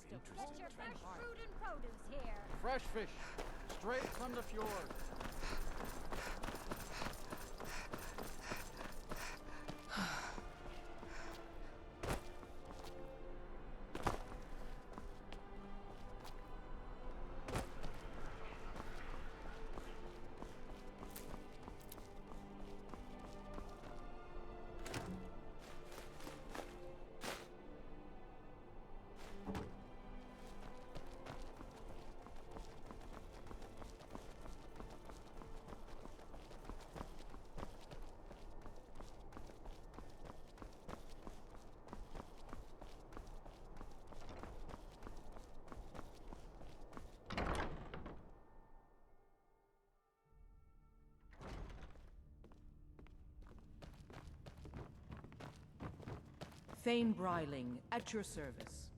Get your fresh fruit and produce here. Fresh fish, straight from the fjord. Thane Bryling, at your service.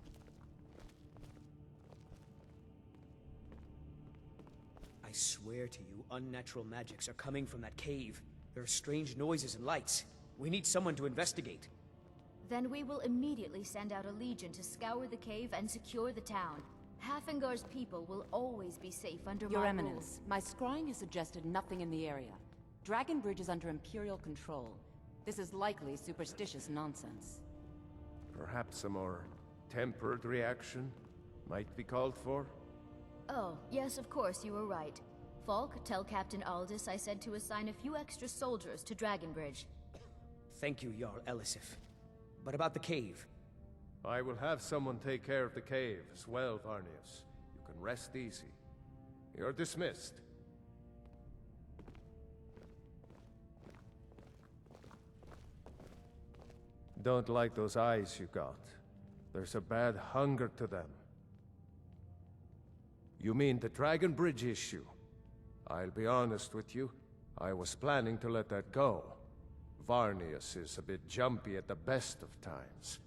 I swear to you, unnatural magics are coming from that cave. There are strange noises and lights. We need someone to investigate. Then we will immediately send out a legion to scour the cave and secure the town. Halfingar's people will always be safe under Your my Eminence, my scrying has suggested nothing in the area. Dragon Bridge is under Imperial control. This is likely superstitious nonsense. Perhaps a more tempered reaction might be called for? Oh, yes, of course, you were right. Falk, tell Captain Aldous I said to assign a few extra soldiers to Dragon Bridge. Thank you, Jarl Elisif. But about the cave? I will have someone take care of the cave as well, Varnius. You can rest easy. You're dismissed. Don't like those eyes you got. There's a bad hunger to them. You mean the Dragon Bridge issue? I'll be honest with you. I was planning to let that go. Varnius is a bit jumpy at the best of times.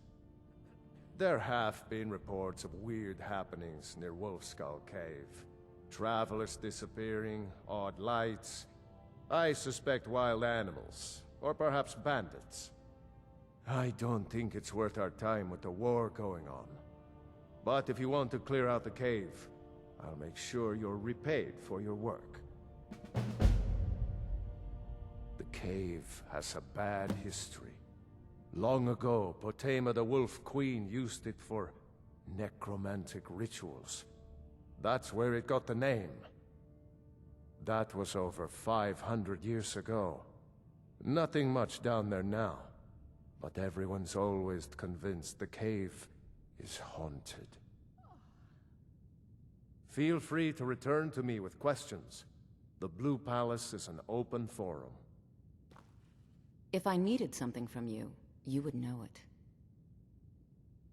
There have been reports of weird happenings near Wolfskull Cave. Travelers disappearing, odd lights. I suspect wild animals, or perhaps bandits. I don't think it's worth our time with the war going on. But if you want to clear out the cave, I'll make sure you're repaid for your work. The cave has a bad history. Long ago, Potema the Wolf Queen used it for necromantic rituals. That's where it got the name. That was over 500 years ago. Nothing much down there now. But everyone's always convinced the cave is haunted. Feel free to return to me with questions. The Blue Palace is an open forum. If I needed something from you, you would know it.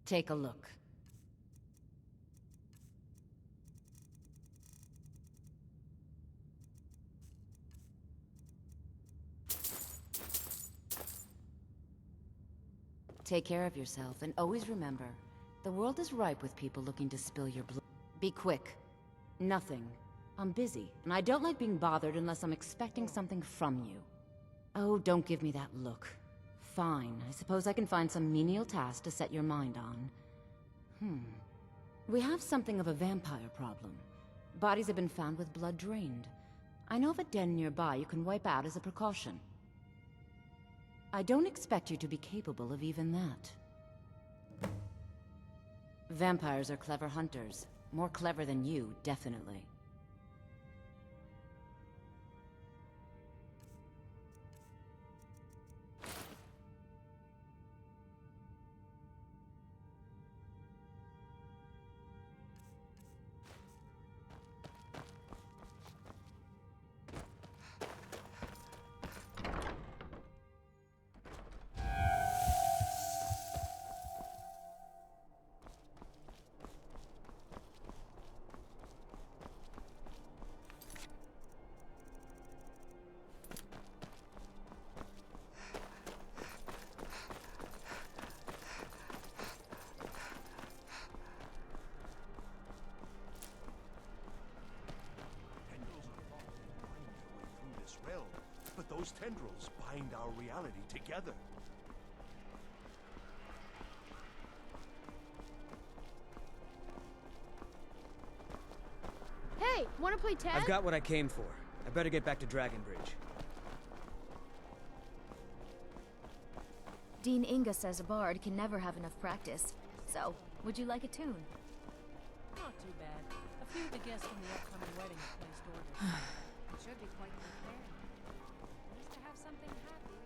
Take a look. Take care of yourself, and always remember, the world is ripe with people looking to spill your blood. Be quick. Nothing. I'm busy, and I don't like being bothered unless I'm expecting something from you. Oh, don't give me that look. Fine, I suppose I can find some menial task to set your mind on. We have something of a vampire problem. Bodies have been found with blood drained. I know of a den nearby you can wipe out as a precaution. I don't expect you to be capable of even that. Vampires are clever hunters. More clever than you, definitely. But those tendrils bind our reality together. Hey, wanna play tag? I've got what I came for. I better get back to Dragon Bridge. Dean Inga says a bard can never have enough practice. So, would you like a tune? Not too bad. A few of the guests from the upcoming wedding have placed orders. It should be quite prepared. Nice to have something happy.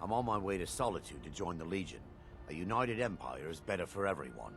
I'm on my way to Solitude to join the Legion. A united empire is better for everyone.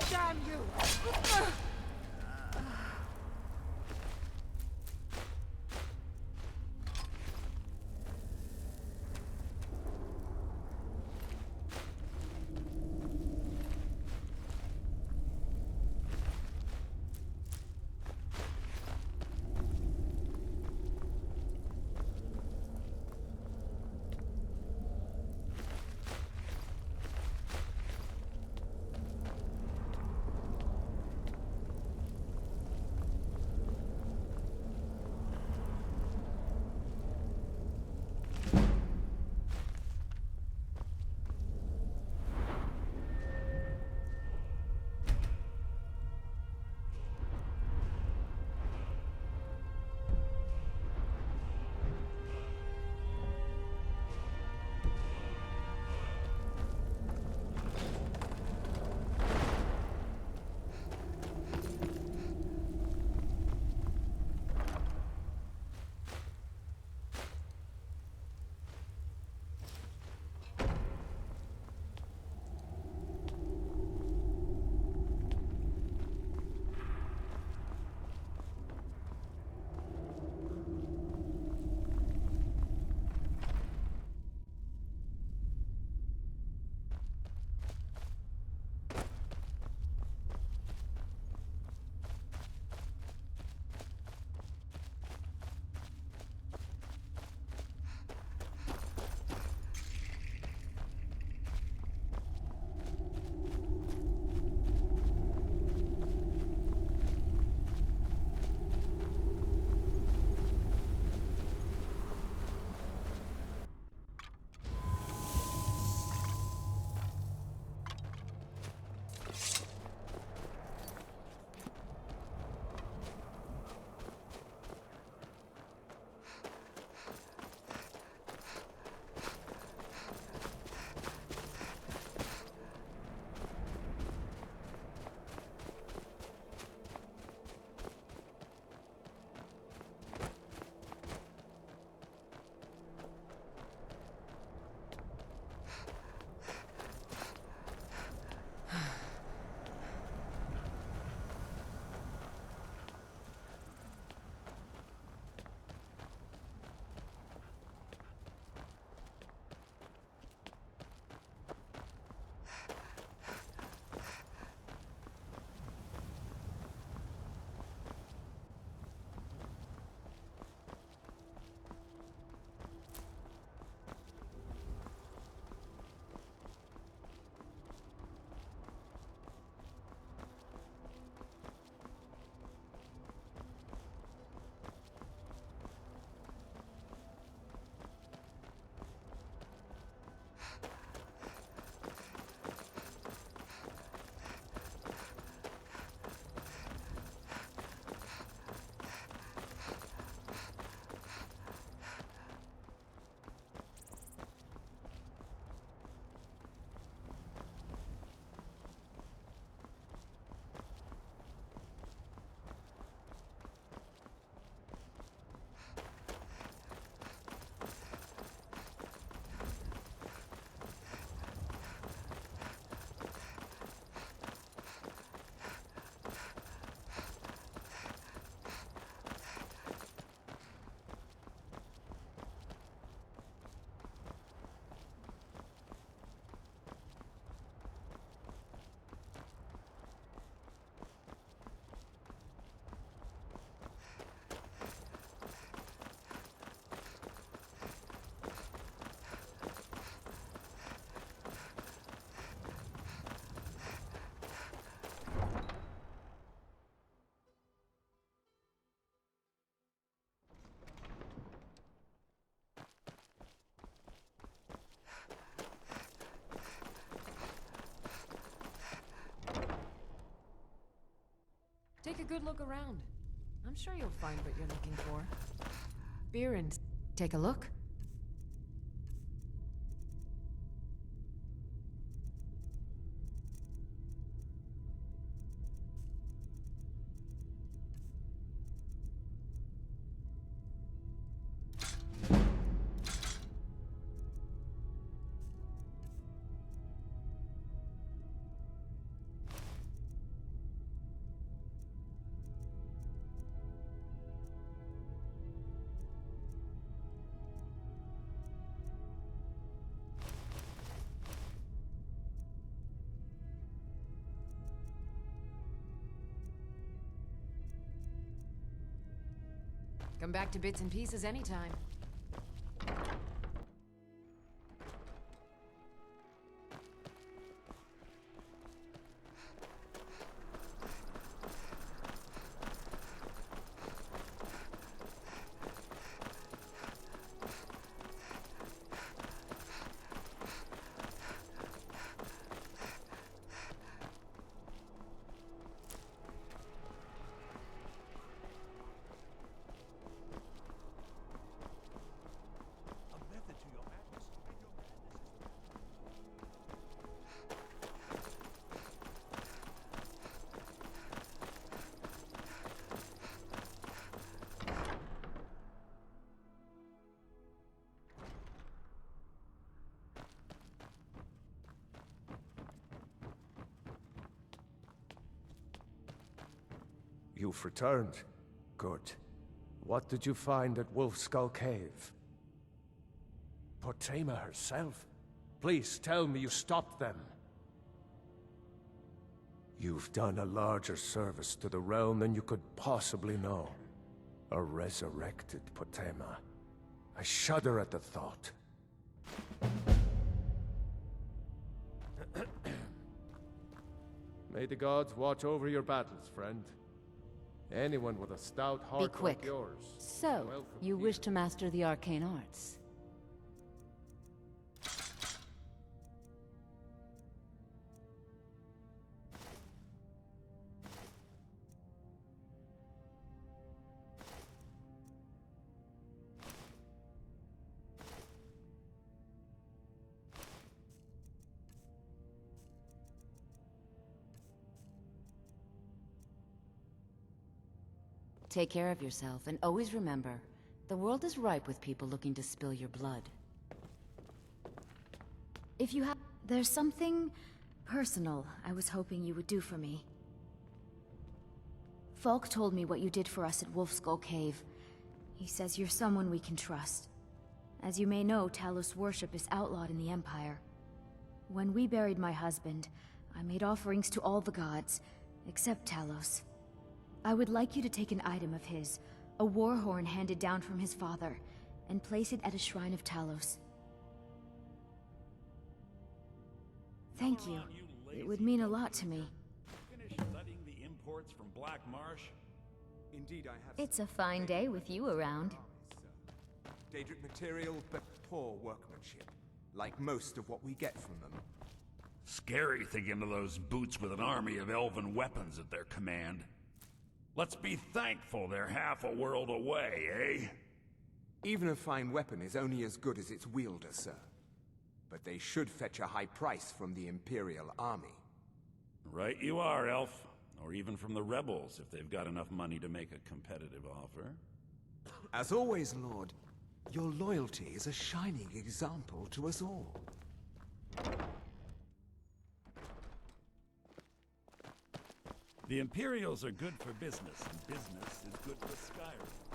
Damn you! Take a good look around. I'm sure you'll find what you're looking for. Beer and... Take a look. Come back to bits and pieces anytime. A method to your madness, and your madness is You've returned. Good. What did you find at Wolf Skull Cave? Potema herself? Please tell me you stopped them. You've done a larger service to the realm than you could possibly know. A resurrected Potema. I shudder at the thought. May the gods watch over your battles, friend. Anyone with a stout heart Be quick. like yours. So, welcome you here. wish to master the arcane arts? Take care of yourself, and always remember, the world is ripe with people looking to spill your blood. If you have... There's something personal I was hoping you would do for me. Falk told me what you did for us at Wolfskull Cave. He says you're someone we can trust. As you may know, Talos worship is outlawed in the Empire. When we buried my husband, I made offerings to all the gods, except Talos. I would like you to take an item of his, a war horn handed down from his father, and place it at a shrine of Talos. Thank you. It would mean a lot to me. Finish letting the imports from Black Marsh? Indeed, I have. It's a fine day with you around. Daedric material, but poor workmanship. Like most of what we get from them. Scary thinking of those boots with an army of elven weapons at their command. Let's be thankful they're half a world away, eh? Even a fine weapon is only as good as its wielder, sir. But they should fetch a high price from the Imperial army. Right you are, Elf. Or even from the rebels, if they've got enough money to make a competitive offer. As always, Lord, your loyalty is a shining example to us all. The Imperials are good for business, and business is good for Skyrim.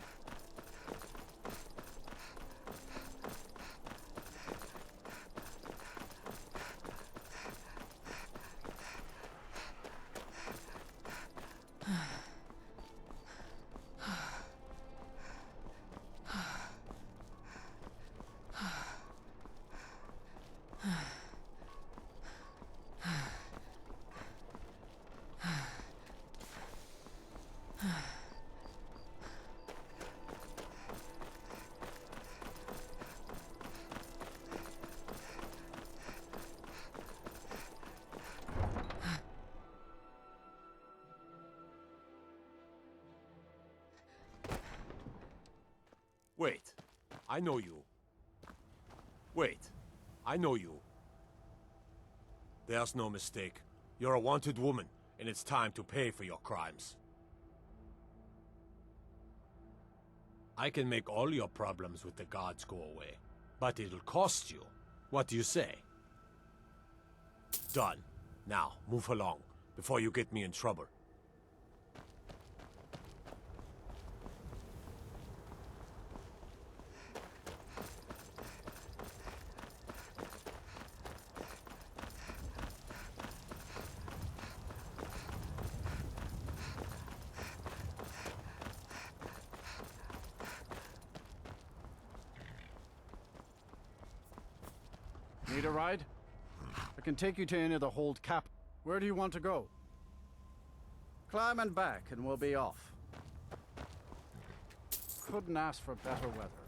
Wait, I know you. Wait, I know you. There's no mistake. You're a wanted woman, and it's time to pay for your crimes. I can make all your problems with the gods go away, but it'll cost you. What do you say? Done. Now, move along, before you get me in trouble. Need a ride? I can take you to any of the hold cap. Where do you want to go? Climb and back, and we'll be off. Couldn't ask for better weather.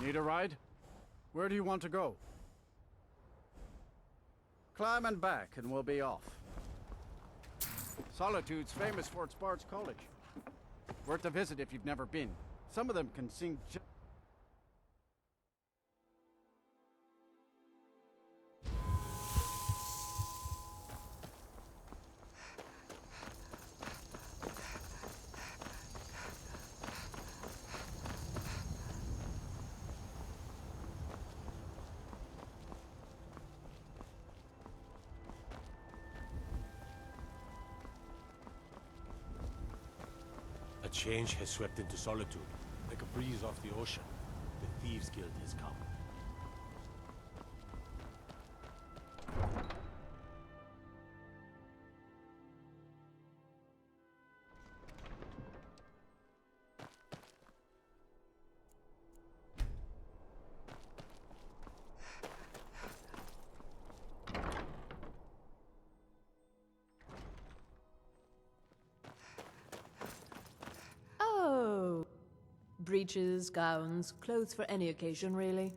Need a ride? Where do you want to go? Climb and back, and we'll be off. Solitude's famous for its Bard's College. Worth a visit if you've never been. Some of them can sing A change has swept into Solitude, like a breeze off the ocean. The Thieves' Guild has come. Oh. Breeches, gowns, clothes for any occasion, really.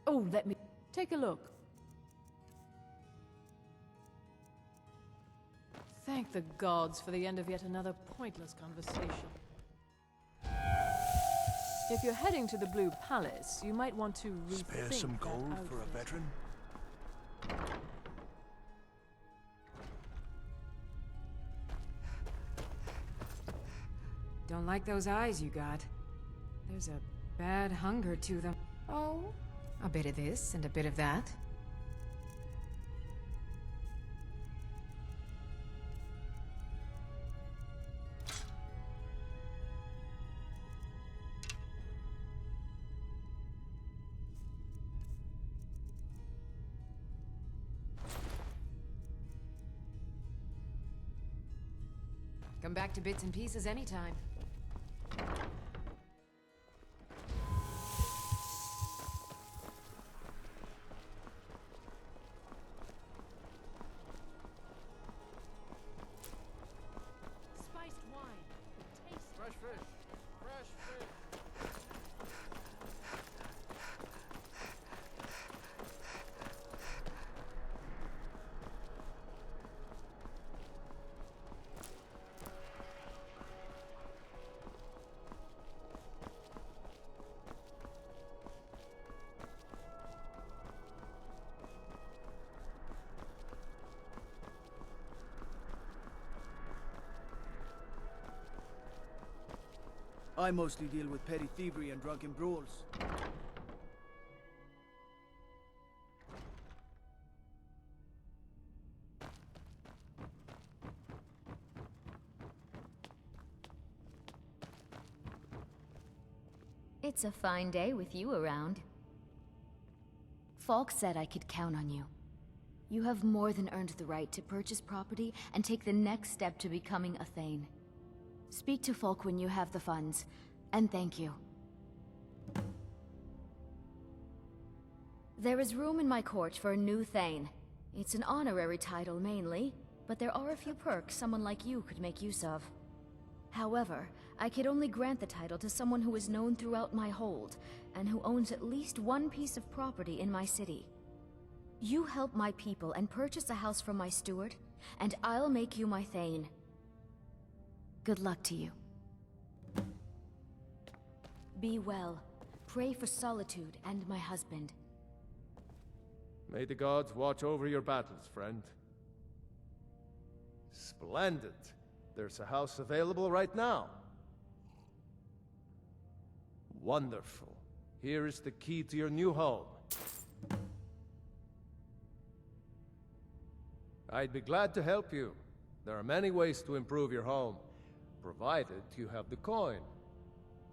Oh, let me take a look. Thank the gods for the end of yet another pointless conversation. If you're heading to the Blue Palace, you might want to rethink Spare some that gold for a outfit. veteran? Don't like those eyes you got. There's a bad hunger to them. Oh, a bit of this and a bit of that. Come back to bits and pieces anytime. Spiced wine. Taste. fresh fish. Fresh fish. I mostly deal with petty thievery and drunken brawls. It's a fine day with you around. Falk said I could count on you. You have more than earned the right to purchase property and take the next step to becoming a Thane. Speak to Falk when you have the funds, and thank you. There is room in my court for a new Thane. It's an honorary title mainly, but there are a few perks someone like you could make use of. However, I could only grant the title to someone who is known throughout my hold, and who owns at least one piece of property in my city. You help my people and purchase a house from my steward, and I'll make you my Thane. Good luck to you. Be well. Pray for Solitude and my husband. May the gods watch over your battles, friend. Splendid. There's a house available right now. Wonderful. Here is the key to your new home. I'd be glad to help you. There are many ways to improve your home, provided you have the coin.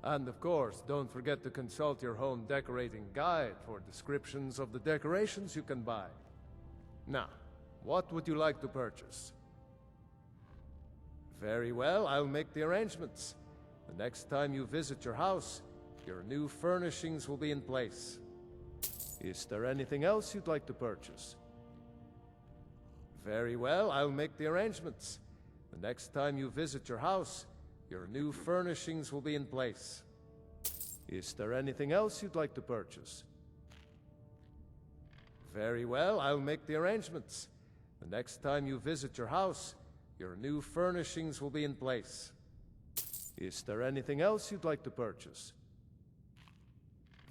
And of course, don't forget to consult your home decorating guide for descriptions of the decorations you can buy. Now, what would you like to purchase? Very well, I'll make the arrangements. The next time you visit your house, your new furnishings will be in place. Is there anything else you'd like to purchase? Very well, I'll make the arrangements. The next time you visit your house, your new furnishings will be in place. Is there anything else you'd like to purchase? Very well, I'll make the arrangements. The next time you visit your house, your new furnishings will be in place. Is there anything else you'd like to purchase?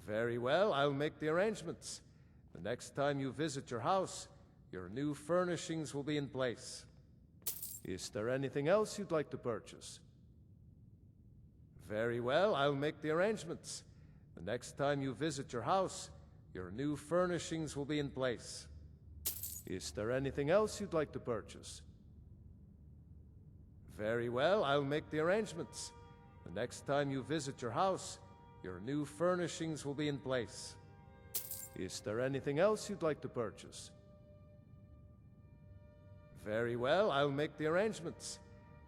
Very well, I'll make the arrangements. The next time you visit your house, your new furnishings will be in place. Is there anything else you'd like to purchase? Very well, I'll make the arrangements. The next time you visit your house, your new furnishings will be in place. Is there anything else you'd like to purchase? Very well, I'll make the arrangements. The next time you visit your house, your new furnishings will be in place. Is there anything else you'd like to purchase? Very well, I'll make the arrangements.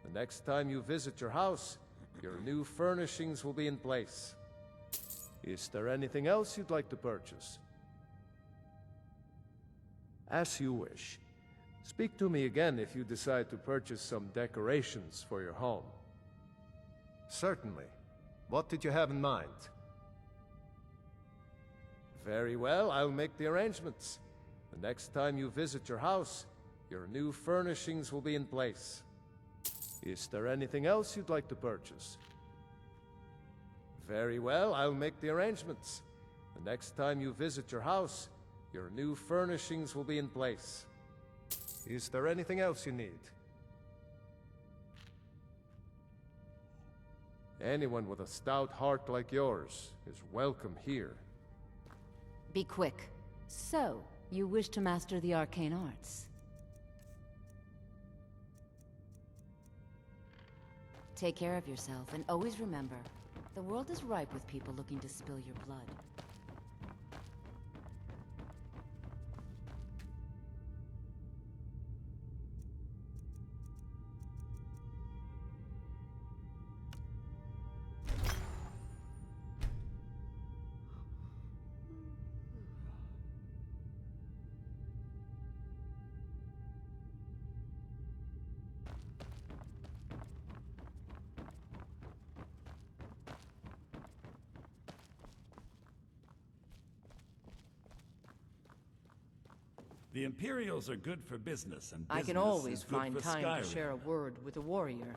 The next time you visit your house, your new furnishings will be in place. Is there anything else you'd like to purchase? As you wish. Speak to me again if you decide to purchase some decorations for your home. Certainly. What did you have in mind? Very well, I'll make the arrangements. The next time you visit your house, your new furnishings will be in place. Is there anything else you'd like to purchase? Very well, I'll make the arrangements. The next time you visit your house, your new furnishings will be in place. Is there anything else you need? Anyone with a stout heart like yours is welcome here. Be quick. So, you wish to master the arcane arts? Take care of yourself, and always remember, the world is ripe with people looking to spill your blood. The Imperials are good for business, and I business can always is good find for time Skyrim. to share a word with a warrior.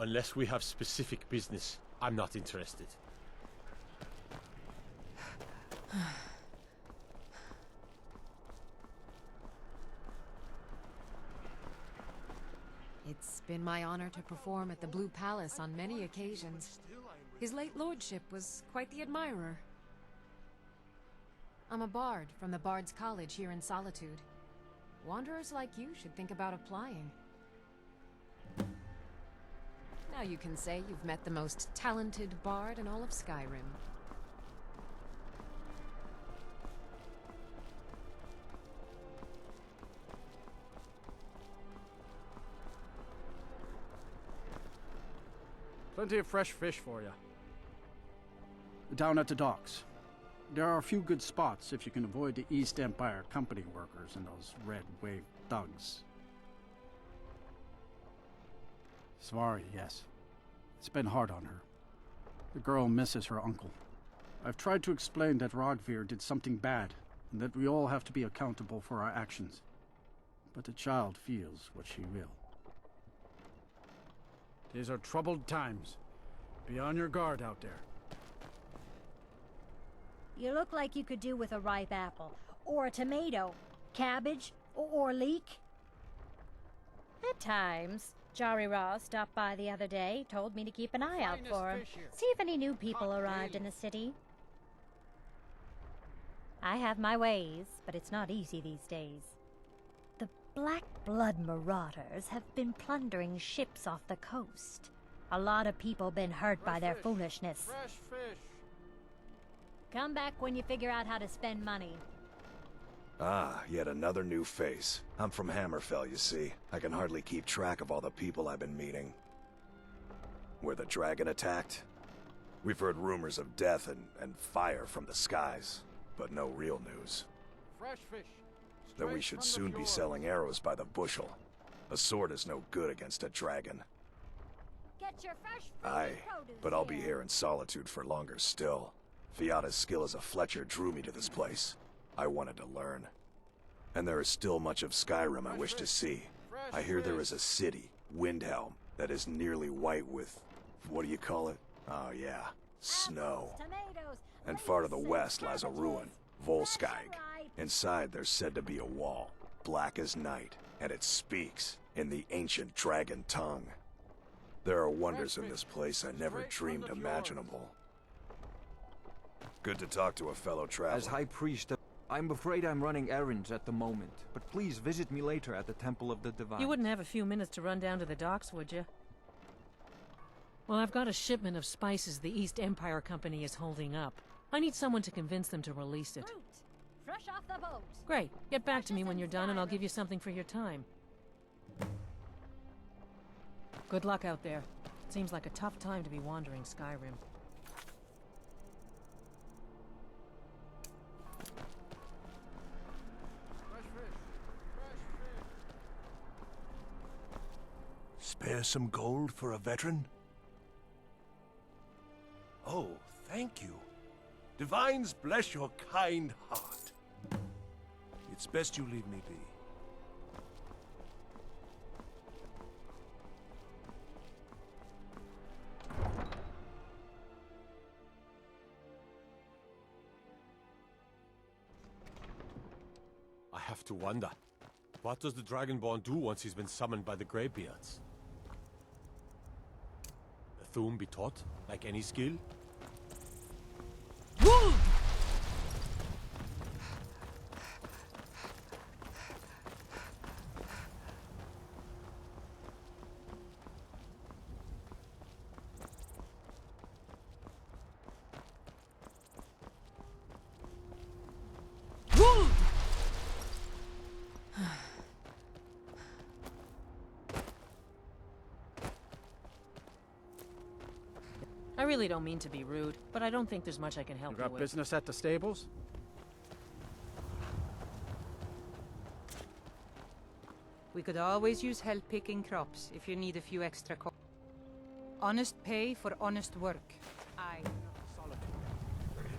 Unless we have specific business, I'm not interested. It's been my honor to perform at the Blue Palace on many occasions. His late lordship was quite the admirer. I'm a bard from the Bard's College here in Solitude. Wanderers like you should think about applying. Now you can say you've met the most talented bard in all of Skyrim. Plenty of fresh fish for you. Down at the docks. There are a few good spots if you can avoid the East Empire company workers and those red wave thugs. Svari, yes. It's been hard on her. The girl misses her uncle. I've tried to explain that Rogvir did something bad, and that we all have to be accountable for our actions. But the child feels what she will. These are troubled times. Be on your guard out there. You look like you could do with a ripe apple, or a tomato, cabbage, or leek. At times. Jari Ross stopped by the other day, told me to keep an eye out for him. See if any new people arrived in the city. I have my ways, but it's not easy these days. The Black Blood Marauders have been plundering ships off the coast. A lot of people been hurt by their foolishness. Fresh fish! Come back when you figure out how to spend money. Ah, yet another new face. I'm from Hammerfell, you see. I can hardly keep track of all the people I've been meeting. Where the dragon attacked? We've heard rumors of death and fire from the skies, but no real news. Fresh fish! That we should soon be selling arrows by the bushel. A sword is no good against a dragon. Get your fresh Aye, but I'll be here in Solitude for longer still. Fiata's skill as a Fletcher drew me to this place. I wanted to learn. And there is still much of Skyrim I wish to see. I hear there is a city, Windhelm, that is nearly white with... what do you call it? Oh yeah, snow. And far to the west lies a ruin, Volskag. Inside there's said to be a wall, black as night, and it speaks in the ancient dragon tongue. There are wonders in this place I never dreamed imaginable. Good to talk to a fellow traveler. As High Priest, I'm afraid I'm running errands at the moment, but please visit me later at the Temple of the Divine. You wouldn't have a few minutes to run down to the docks, would you? Well, I've got a shipment of spices the East Empire Company is holding up. I need someone to convince them to release it. Fruit, fresh off the boat. Great. Get back to me when you're done and I'll give you something for your time. Good luck out there. Seems like a tough time to be wandering Skyrim. Spare some gold for a veteran? Oh, thank you. Divines bless your kind heart. It's best you leave me be. I have to wonder. What does the Dragonborn do once he's been summoned by the Greybeards? The Thum be taught, like any skill? Woo! I really don't mean to be rude, but I don't think there's much I can help You you got with. business at the stables? We could always use help picking crops if you need a few extra honest pay for honest work. Aye. Solitude.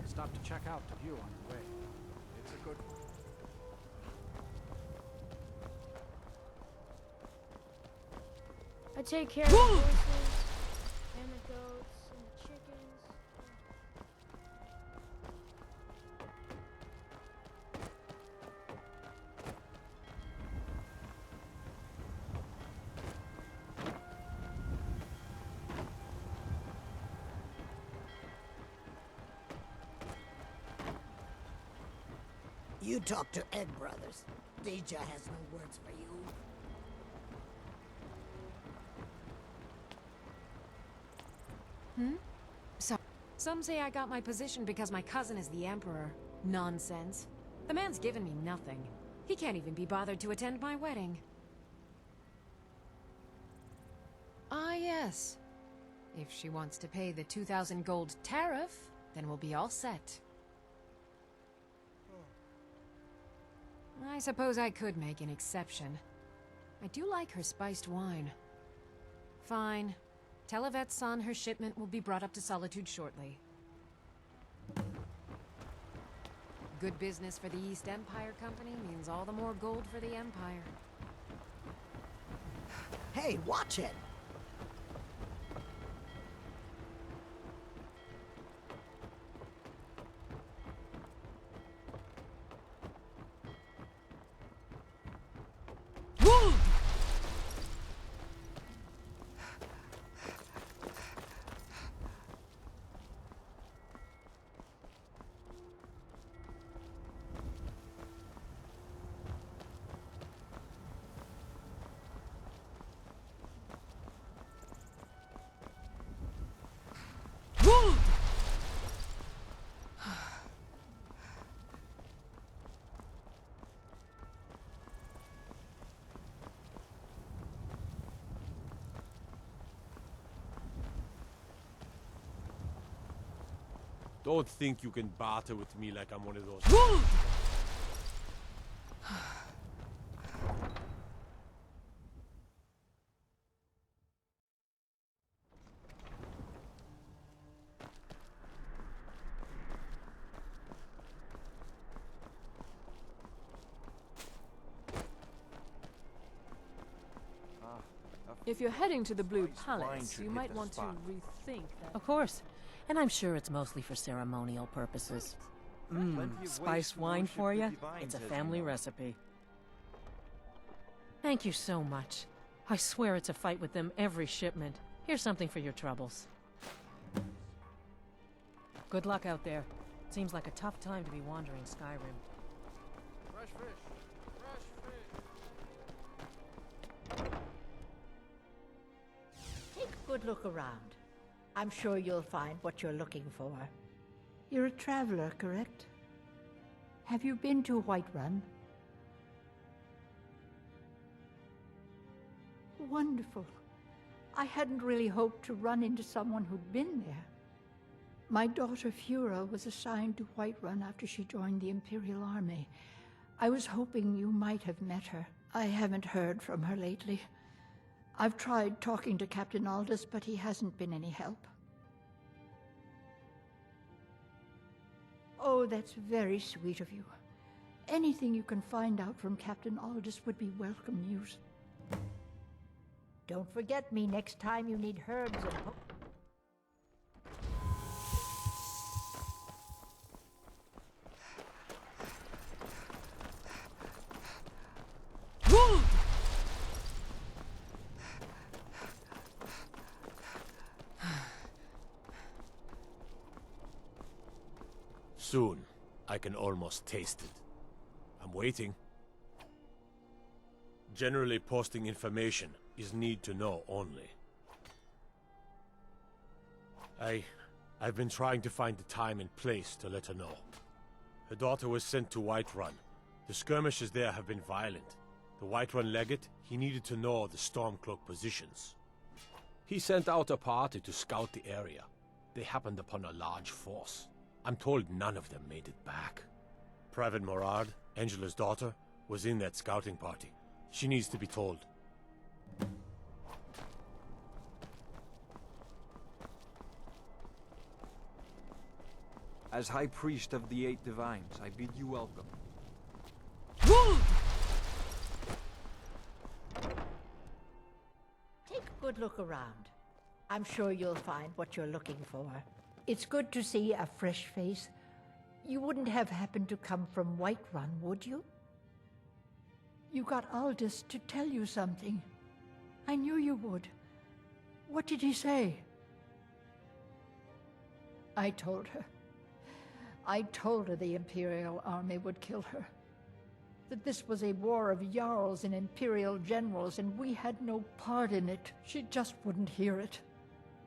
Stop to check out the view on the way. It's a good one. I take care of the horses and the goats and the chickens. You talk to Egg Brothers. Deja has no words for you. Some say I got my position because my cousin is the Emperor. Nonsense. The man's given me nothing. He can't even be bothered to attend my wedding. Ah, yes. If she wants to pay the 2,000 gold tariff, then we'll be all set. I suppose I could make an exception. I do like her spiced wine. Fine. Tell Yvette's son her shipment will be brought up to Solitude shortly. Good business for the East Empire Company means all the more gold for the Empire. Hey, watch it! Don't think you can barter with me like I'm one of those. If you're heading to the Blue Palace, you might want to rethink that. Of course. And I'm sure it's mostly for ceremonial purposes. Spice wine for you? It's a family recipe. Thank you so much. I swear it's a fight with them every shipment. Here's something for your troubles. Good luck out there. Seems like a tough time to be wandering Skyrim. Fresh fish. Take a good look around. I'm sure you'll find what you're looking for. You're a traveler, correct? Have you been to Whiterun? Wonderful. I hadn't really hoped to run into someone who'd been there. My daughter Fura was assigned to Whiterun after she joined the Imperial Army. I was hoping you might have met her. I haven't heard from her lately. I've tried talking to Captain Aldous, but he hasn't been any help. Oh, that's very sweet of you. Anything you can find out from Captain Aldous would be welcome news. Don't forget me next time you need herbs and Soon, I can almost taste it. I'm waiting. Generally, posting information is need to know only. I've been trying to find the time and place to let her know. Her daughter was sent to Whiterun. The skirmishes there have been violent. The Whiterun legate, he needed to know the Stormcloak positions. He sent out a party to scout the area. They happened upon a large force. I'm told none of them made it back. Private Morard, Angela's daughter, was in that scouting party. She needs to be told. As High Priest of the Eight Divines, I bid you welcome. take a good look around. I'm sure you'll find what you're looking for. It's good to see a fresh face. You wouldn't have happened to come from Whiterun, would you? You got Aldous to tell you something. I knew you would. What did he say? I told her. I told her the Imperial Army would kill her. That this was a war of Jarls and Imperial generals, and we had no part in it. She just wouldn't hear it.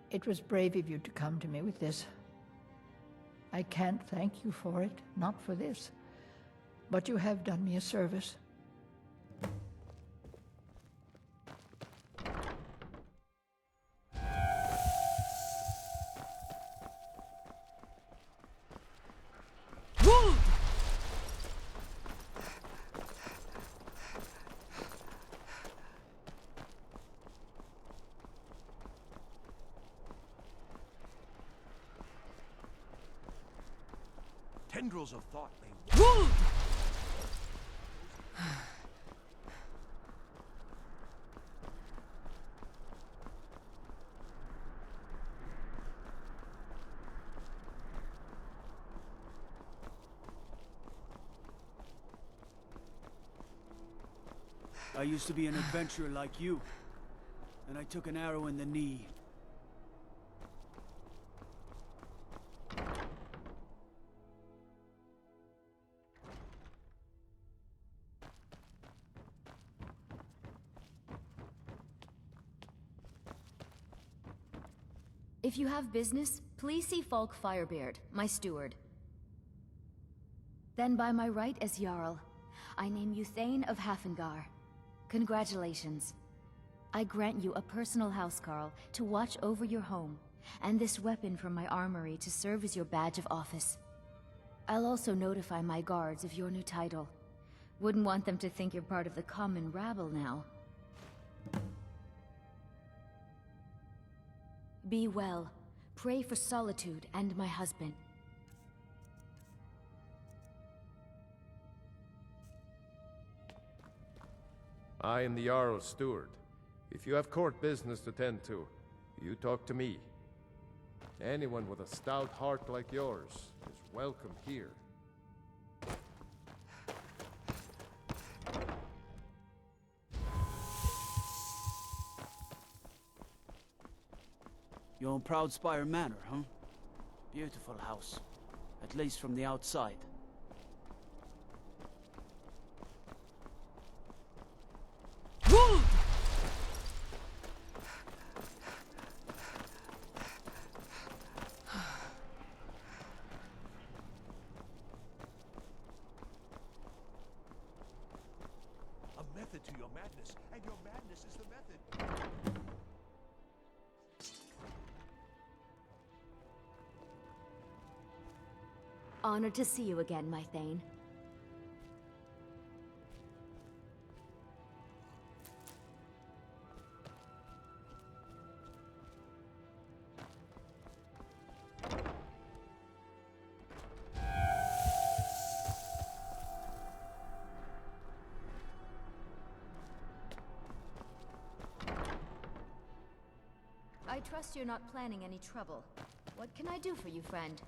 It was brave of you to come to me with this. I can't thank you for it, not for this. But you have done me a service. Tendrils of thought may... I used to be an adventurer like you, and I took an arrow in the knee. If you have business, please see Falk Firebeard, my steward. Then by my right as Jarl, I name you Thane of Hafengar. Congratulations. I grant you a personal housecarl to watch over your home, and this weapon from my armory to serve as your badge of office. I'll also notify my guards of your new title. Wouldn't want them to think you're part of the common rabble now. Be well. Pray for Solitude and my husband. I am the Jarl's steward. If you have court business to tend to, you talk to me. Anyone with a stout heart like yours is welcome here. You're on Proudspire Manor, huh? Beautiful house. At least from the outside. A method to your madness, and your madness is the method. Honored to see you again, my Thane. I trust you're not planning any trouble. What can I do for you, friend?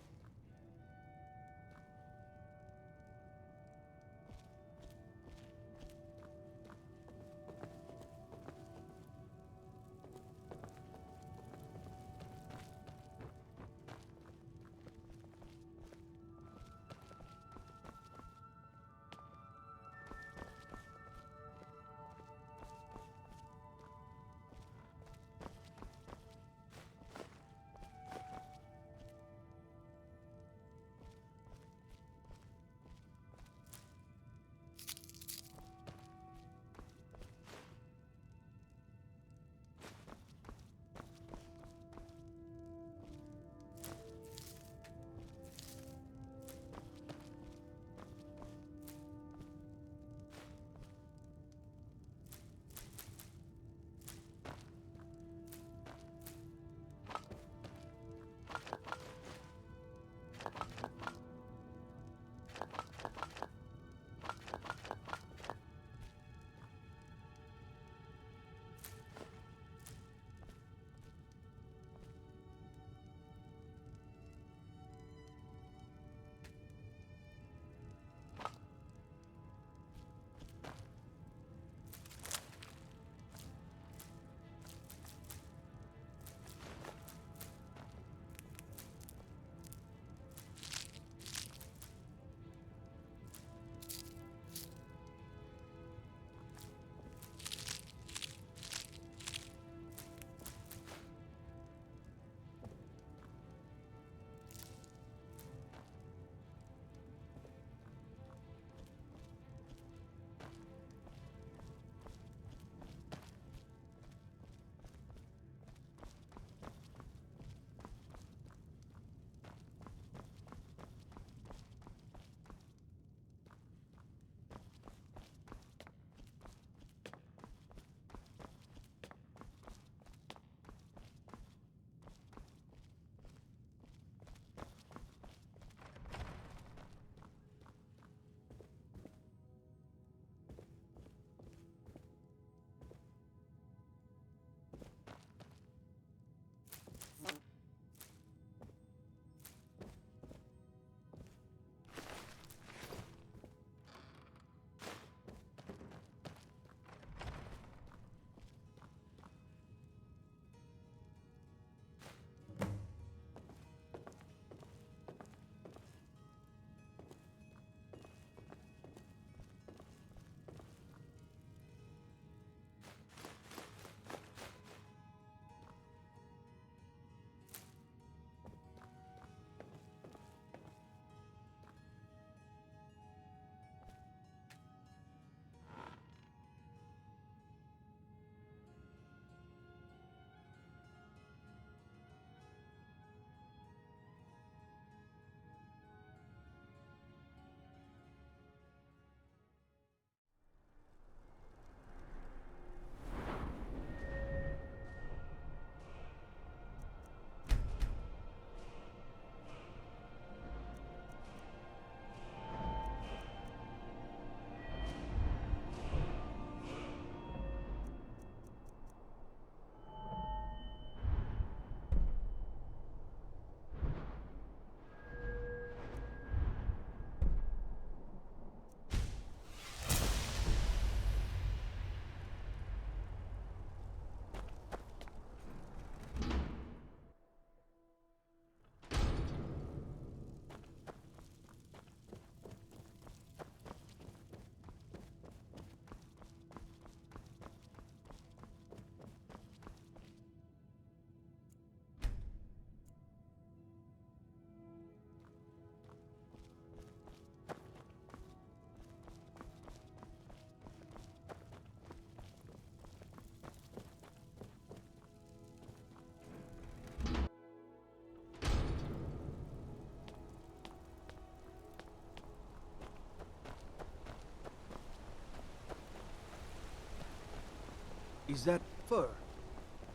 Is that fur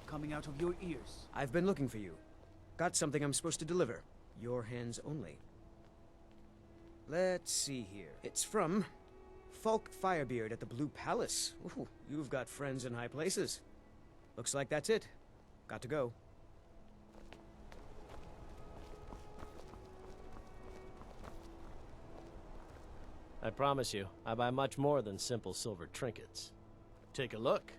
coming out of your ears? I've been looking for you. Got something I'm supposed to deliver. Your hands only. Let's see here. It's from Falk Firebeard at the Blue Palace. Ooh, you've got friends in high places. Looks like that's it. Got to go. I promise you, I buy much more than simple silver trinkets. Take a look.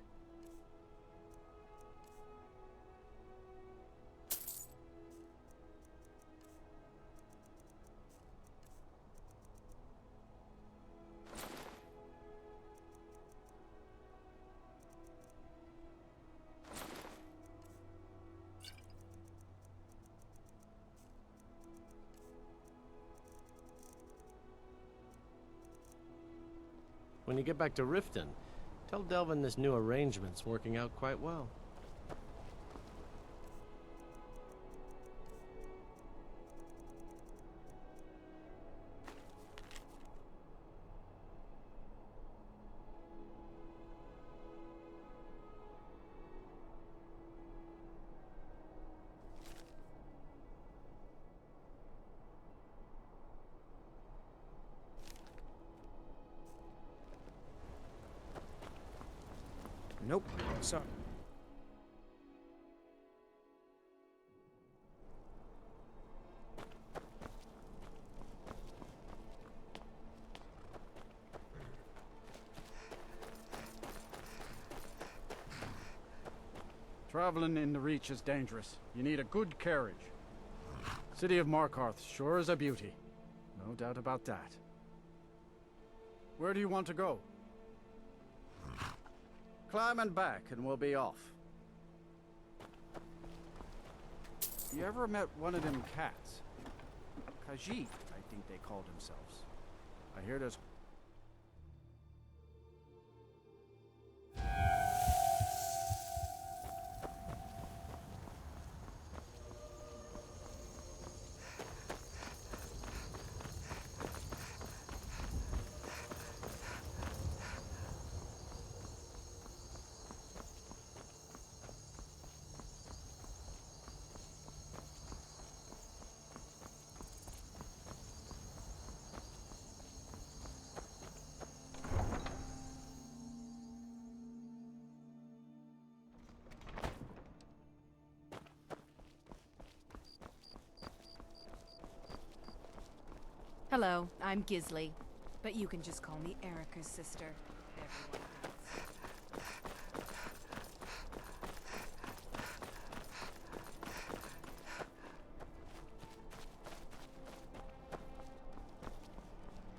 When you get back to Riften, tell Delvin this new arrangement's working out quite well. Nope. Sorry. Traveling in the Reach is dangerous. You need a good carriage. City of Markarth sure is a beauty. No doubt about that. Where do you want to go? Climbing back and we'll be off. You ever met one of them cats? Khajiit, I think they called themselves. I hear there's... Hello, I'm Gisli, but you can just call me Erica's sister. Everyone does.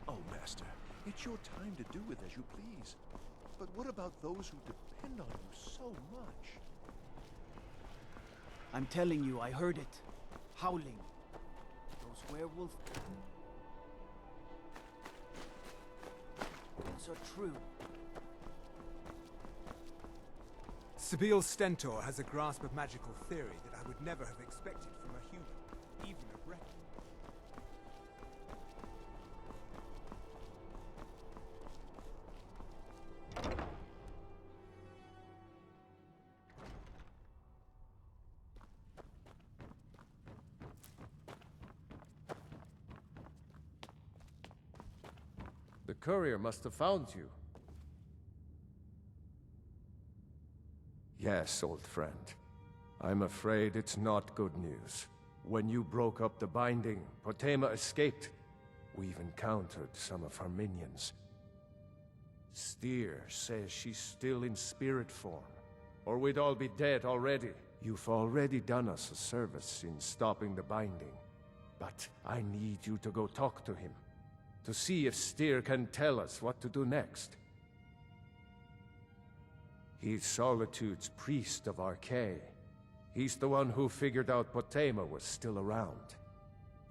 Oh, Master, it's your time to do with as you please. But what about those who depend on you so much? I'm telling you, I heard it. Howling. Those werewolf... Those are true. Sabine Stentor has a grasp of magical theory that I would never have expected from a human, even a Breton. The courier must have found you. Yes, old friend. I'm afraid it's not good news. When you broke up the binding, Potema escaped. We've encountered some of her minions. Steer says she's still in spirit form, or we'd all be dead already. You've already done us a service in stopping the binding, but I need you to go talk to him, to see if Steer can tell us what to do next. He's Solitude's priest of Archay. He's the one who figured out Potema was still around.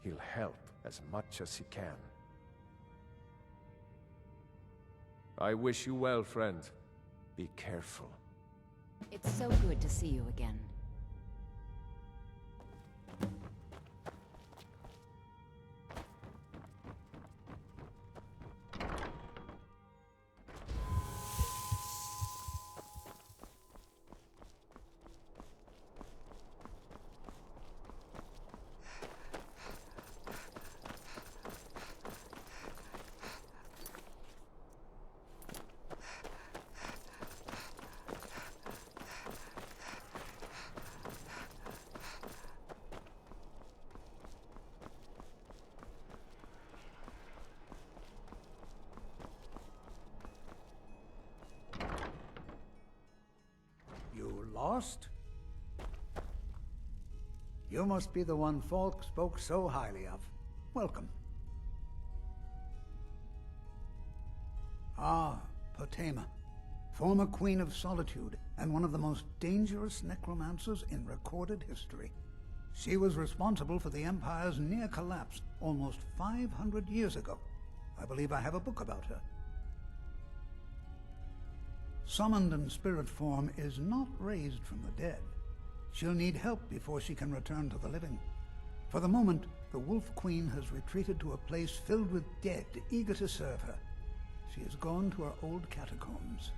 He'll help as much as he can. I wish you well, friend. Be careful. It's so good to see you again. Lost? You must be the one Falk spoke so highly of. Welcome. Ah, Potema, former Queen of Solitude, and one of the most dangerous necromancers in recorded history. She was responsible for the Empire's near collapse almost 500 years ago. I believe I have a book about her. Summoned in spirit form is not raised from the dead. She'll need help before she can return to the living. For the moment, the Wolf Queen has retreated to a place filled with dead, eager to serve her. She has gone to her old catacombs.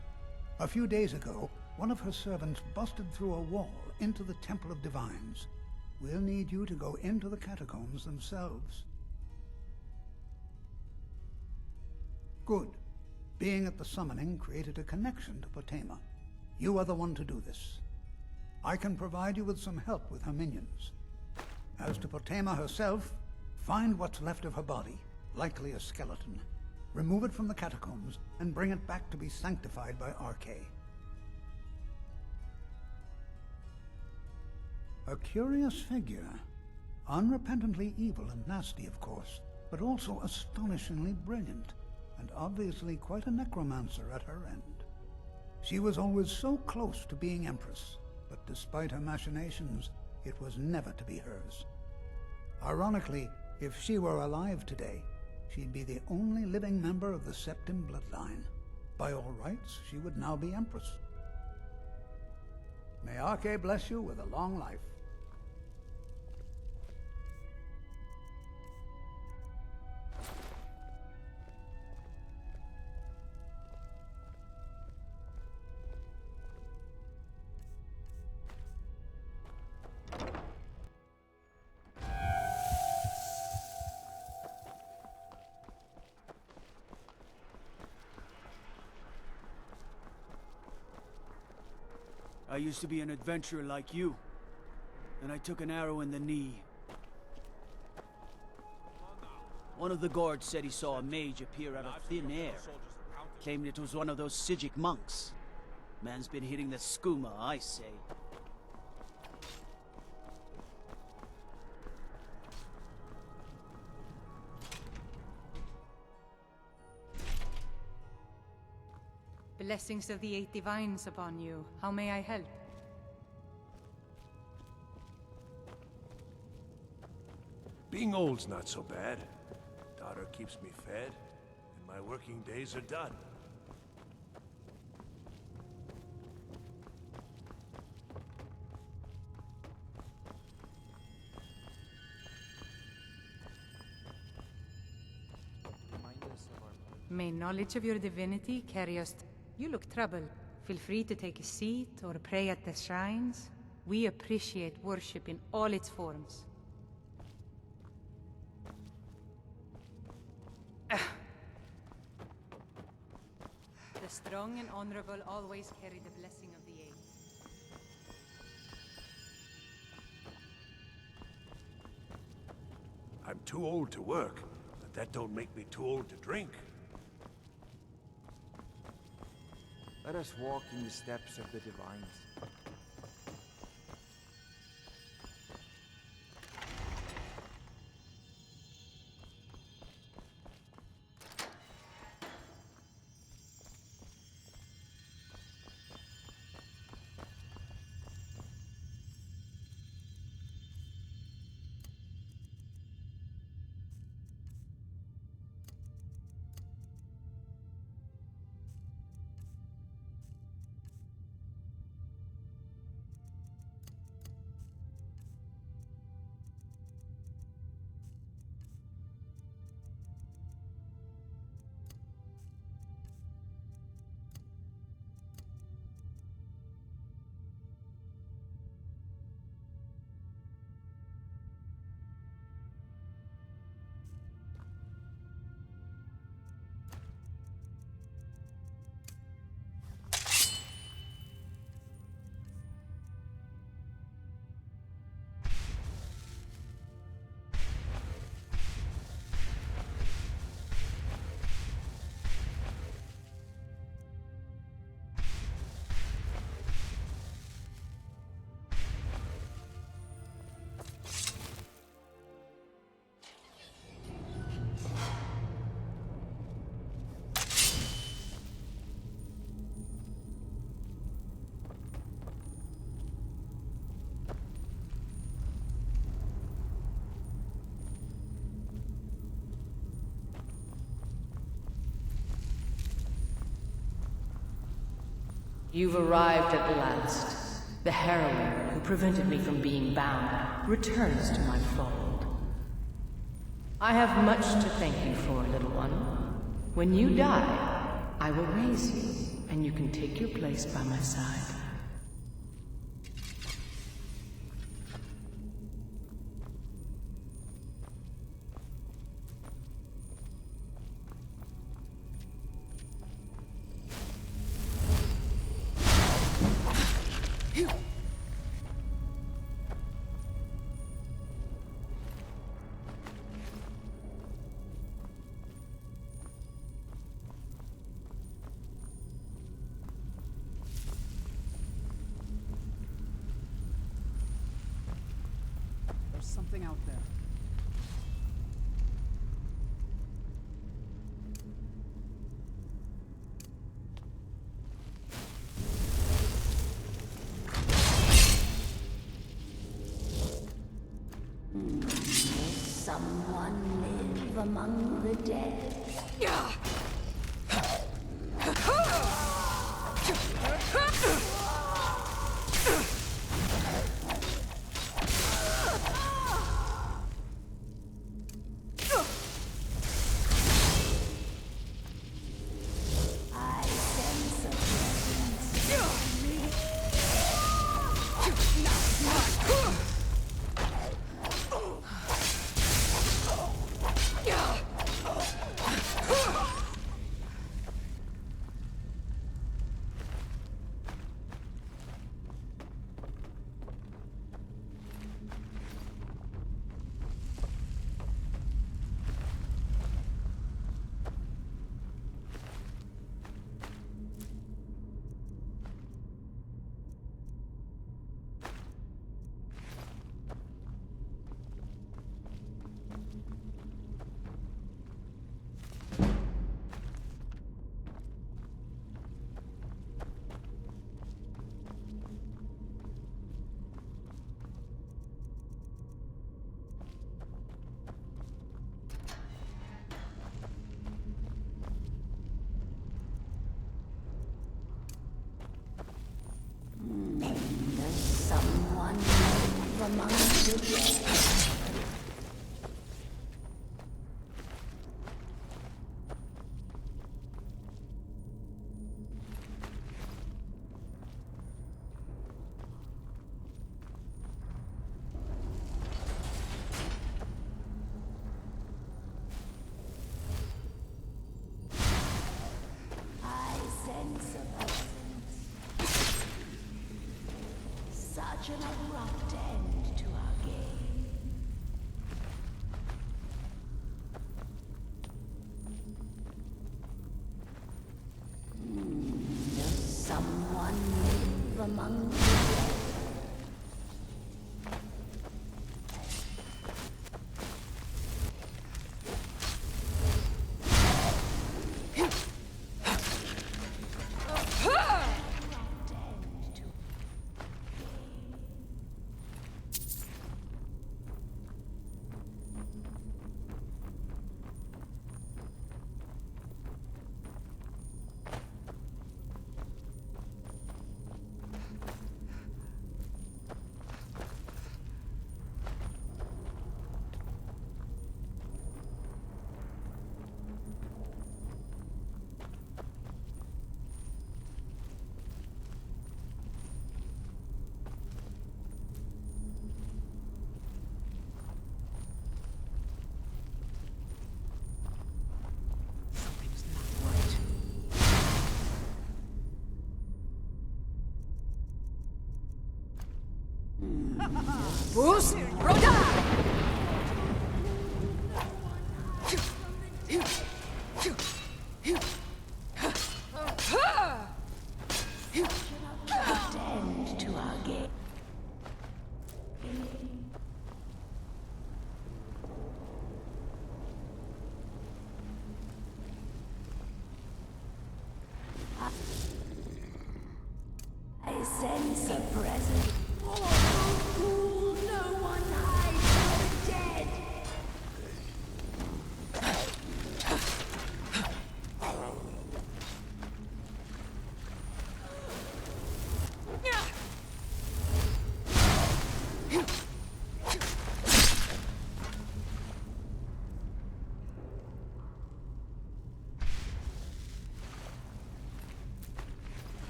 A few days ago, one of her servants busted through a wall into the Temple of Divines. We'll need you to go into the catacombs themselves. Good. Being at the summoning created a connection to Potema. You are the one to do this. I can provide you with some help with her minions. As to Potema herself, find what's left of her body, likely a skeleton. Remove it from the catacombs and bring it back to be sanctified by Arche. A curious figure. Unrepentantly evil and nasty, of course, but also astonishingly brilliant, and obviously quite a necromancer at her end. She was always so close to being Empress, but despite her machinations, it was never to be hers. Ironically, if she were alive today, she'd be the only living member of the Septim bloodline. By all rights, she would now be Empress. May Arche bless you with a long life. I used to be an adventurer like you, and I took an arrow in the knee. One of the guards said he saw a mage appear out of thin air. Claimed it was one of those Sijic monks. Man's been hitting the skooma, I say. Blessings of the Eight Divines upon you. How may I help? Being old's not so bad. Daughter keeps me fed, and my working days are done. May knowledge of your divinity carry us. You look troubled. Feel free to take a seat or pray at the shrines. We appreciate worship in all its forms. The strong and honorable always carry the blessing of the Eight. I'm too old to work, but that don't make me too old to drink. Let us walk in the steps of the Divines. You've arrived at last. The heroine who prevented me from being bound returns to my fold. I have much to thank you for, little one. When you die, I will raise you, and you can take your place by my side. Something out there. Someone live among the dead. Someone live among the dead. Such an abrupt end to our game. Does someone live among the dead? Boost! Roda! End to our game. I sense a presence. No one hides from the dead.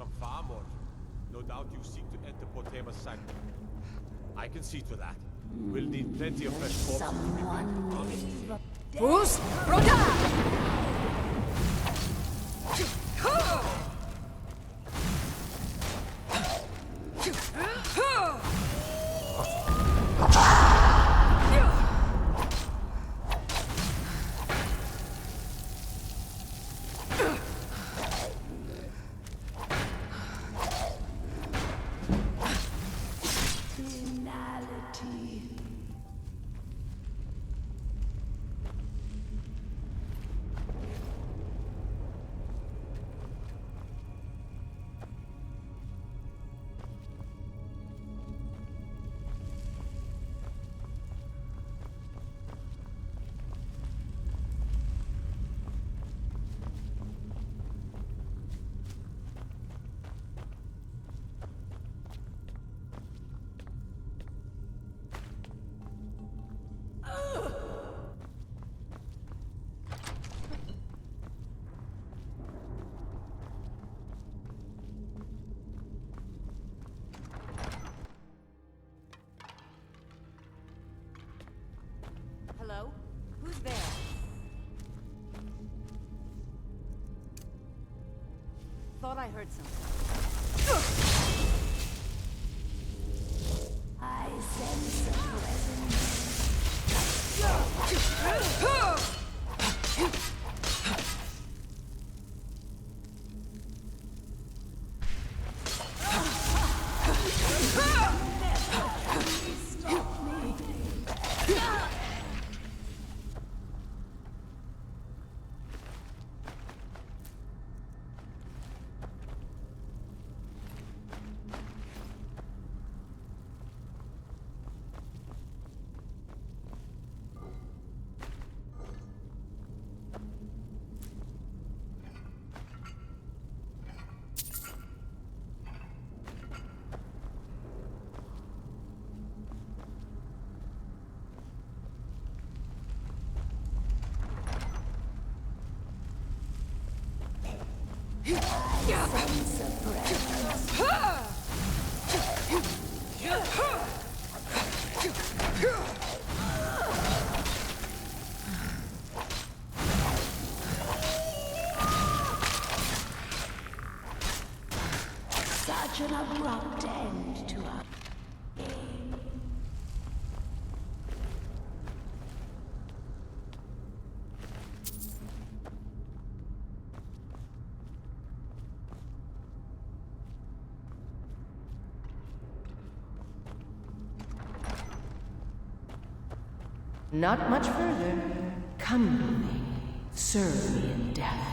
Come far, mortal. No doubt you seek to enter Potema's sanctum. I can see to that. We'll need plenty of fresh corpses. Someone Boost! Roda! Hello? Who's there? Thought I heard something. I sense a presence. Such an abrupt end to our game. Not much further. Come to me. Serve me in death.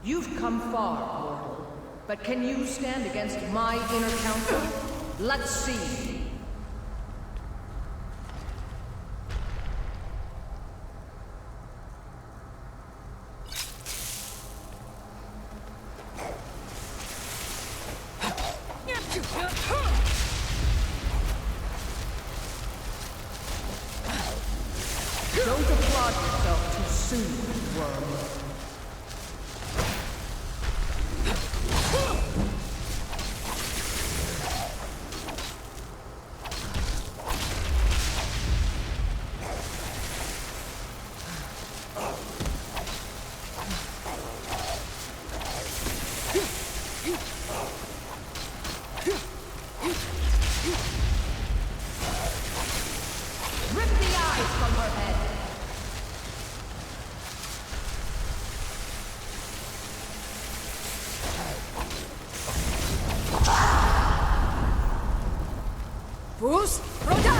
You've come far, mortal. But can you stand against my inner council? Let's see. Don't applaud yourself too soon, worm. Rip the eyes from her head! Fus Roda!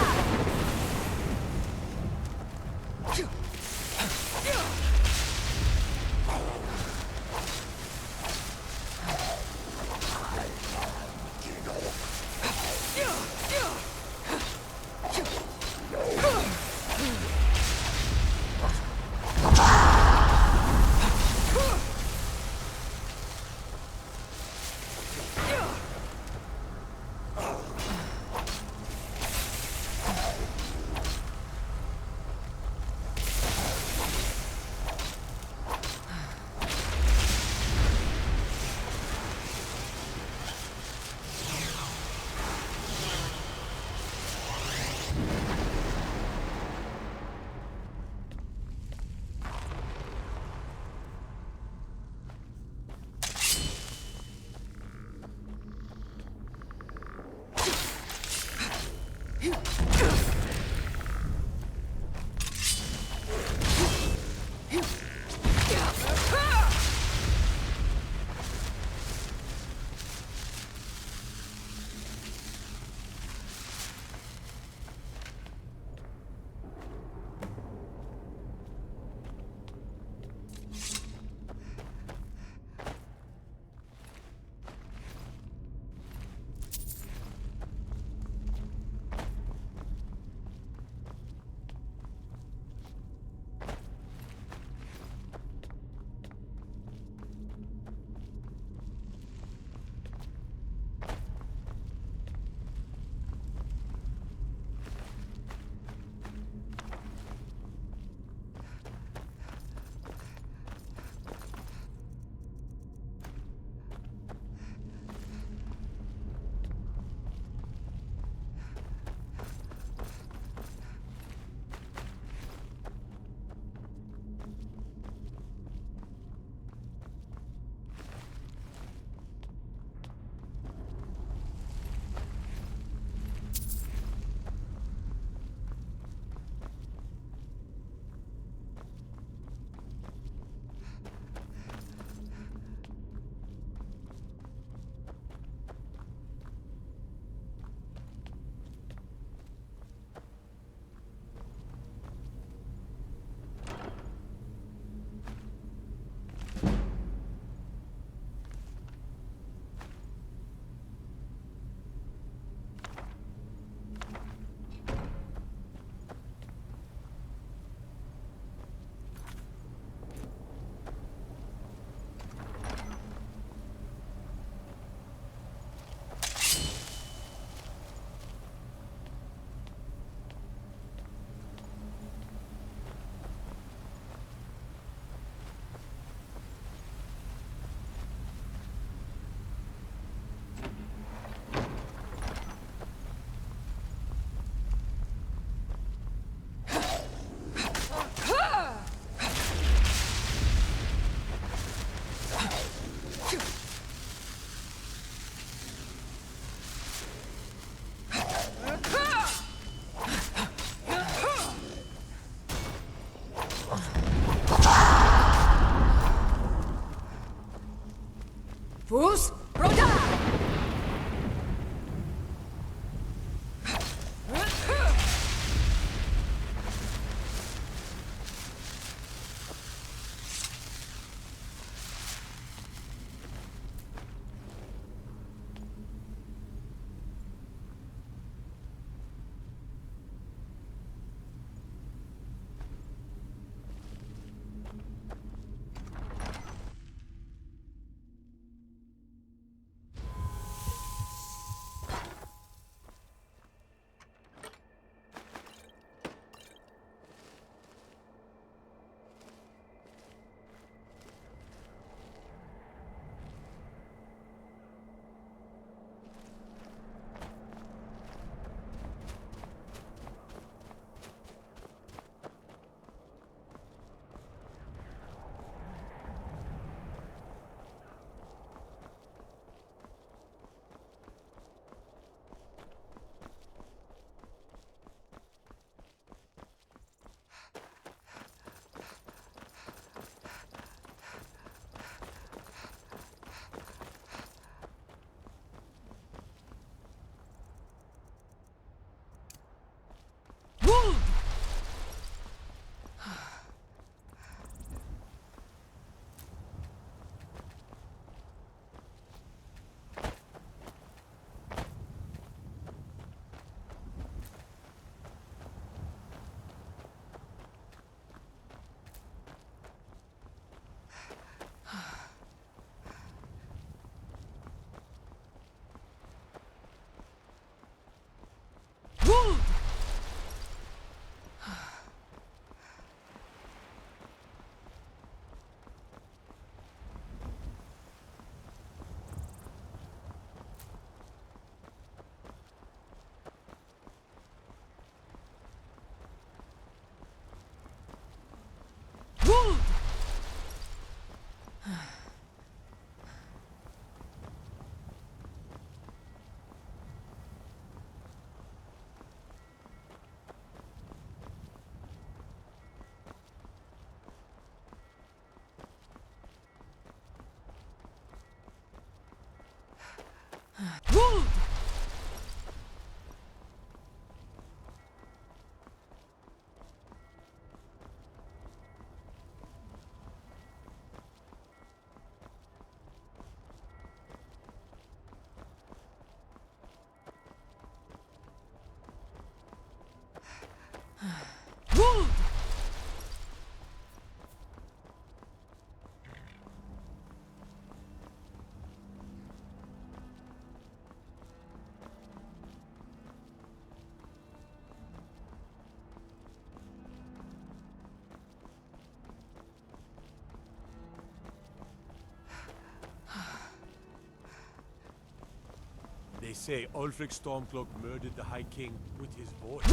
They say Ulfric Stormcloak murdered the High King with his voice.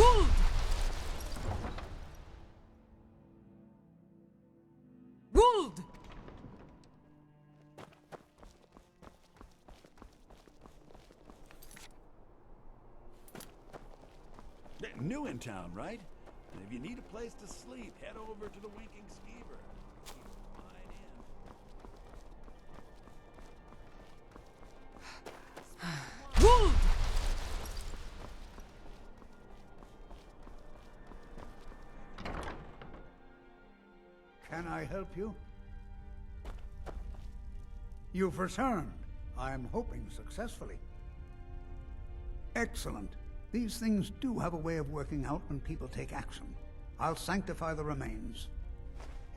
Wold! New in town, right? And if you need a place to sleep, head over to the Winking Skeever. Keep a fine inn. Wold! Can I help you? You've returned. I'm hoping successfully. Excellent. These things do have a way of working out when people take action. I'll sanctify the remains.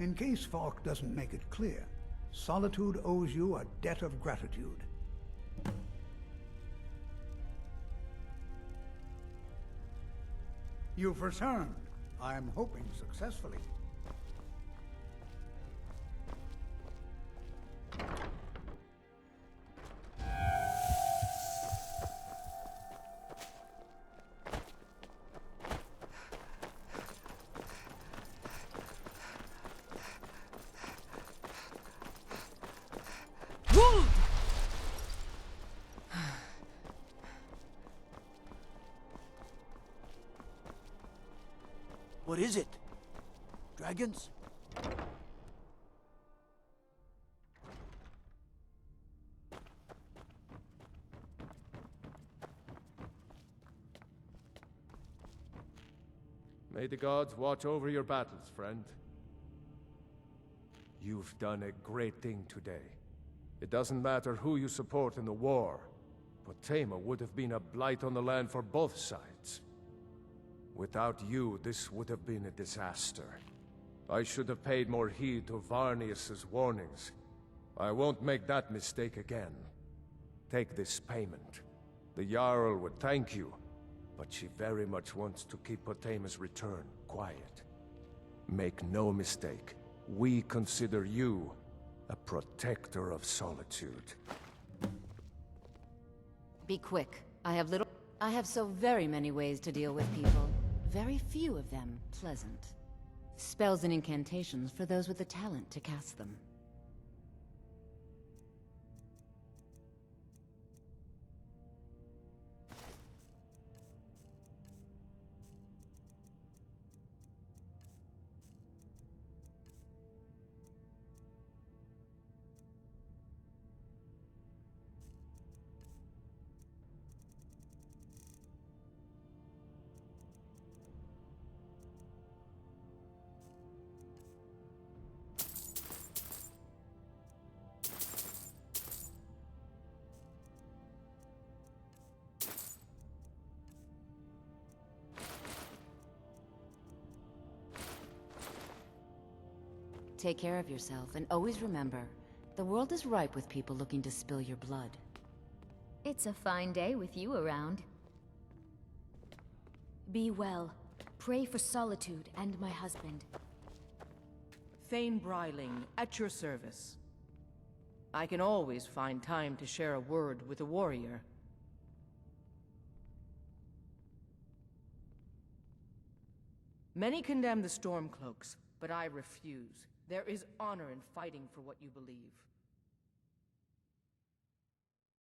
In case Falk doesn't make it clear, Solitude owes you a debt of gratitude. You've returned. I'm hoping successfully. What is it? Dragons? May the gods watch over your battles, friend. You've done a great thing today. It doesn't matter who you support in the war. Potema would have been a blight on the land for both sides. Without you, this would have been a disaster. I should have paid more heed to Varnius's warnings. I won't make that mistake again. Take this payment. The Jarl would thank you, but she very much wants to keep Potema's return quiet. Make no mistake, we consider you a protector of Solitude. Be quick. I have so very many ways to deal with people. Very few of them pleasant. Spells and incantations for those with the talent to cast them. Take care of yourself, and always remember, the world is ripe with people looking to spill your blood. It's a fine day with you around. Be well. Pray for Solitude and my husband. Thane Bryling, at your service. I can always find time to share a word with a warrior. Many condemn the Stormcloaks, but I refuse. There is honor in fighting for what you believe.